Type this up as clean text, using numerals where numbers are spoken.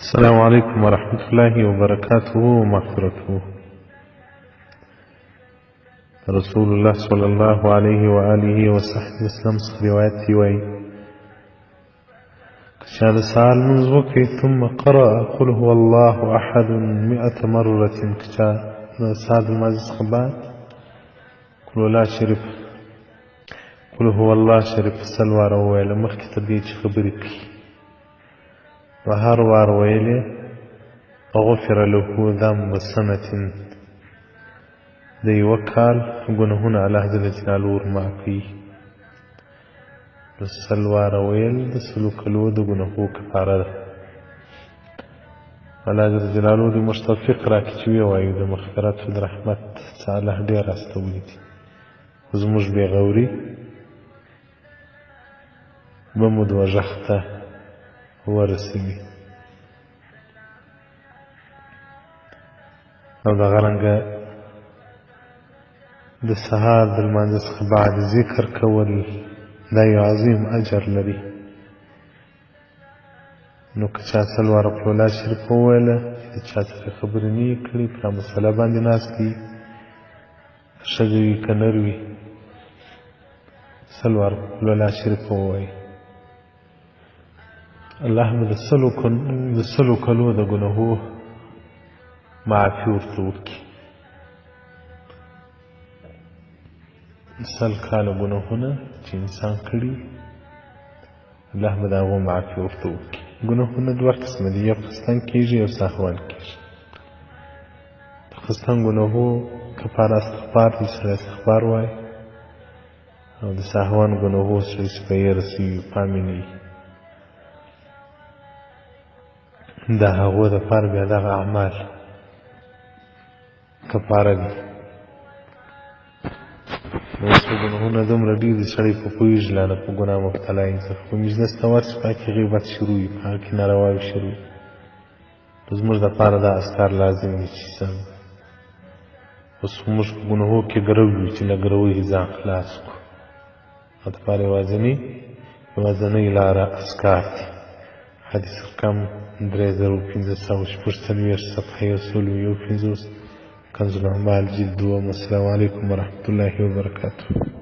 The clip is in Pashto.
السلام عليكم ورحمة الله وبركاته ومغفرته. رسول الله صلى الله عليه وآله وصحبه وسلم روايتي وي كشاد سال منزوكي ثم قرأ قل هو الله أحد 100 مرة كشاد سال المعزز خبات قل لا شرف قل هو الله شرف سلوار ويلا مخي تديج خبرك وهر وار ويلي غفر له ذنب سنة دي وكال قنهنا على هذا الجلال معكي السلوار ويل دسلوك الود قنهو كفارة على هذا الجلال دي مشتفق راكي شوية وايو مغفرات في رحمة تعالى دير استوليدي وزمج بغوري بمد وجحته هو رسمي او دا غرنگا دا سهار دا المانجس بعد ذكر كول دا عظيم اجر لري نو كچا سلوار پلولا شرف وويله چا ته خبرني کړي پر مسله باندې ناس دي شګوي کنروي سلوار پلولا شرف ووي الله مد سلو کلو د ګناهو معافي ورته وکړي سل کاله ګناهونه چې انسان کړي الله مد هغو معافي ورته وکړي ګناهونه دوه قسمه دي یو خستان کېږي یو سهوان کېږي د خستان ګناهو کفاره استغفار دي سړی استغفار وایي او د سهوان ګناهو سړی چې په یې رسوي پام یې نه وي دا هغو دپاره بیا دغه اعمال کفاره دي اوس خو ګناهونه دومره ډېر دي سړی په پوهېږي لا نه په ګناه مبتلا انسان په مجلس ته ورشي په هغې کې غیبت شروع وي په هغه کې نارواوې شروع وي نو زموږ دپاره دا اذکار لازم دي چې اوس موږ په ګناهو کې ګرو یو چې له ګروۍ ځان خلاص کړو هغه دپاره یوازنۍ لاره اذکار دي حدیث رقم 3540 صفحه 151 کنز الاعمال جلد 2. السلام عليكم ورحمة الله وبركاته.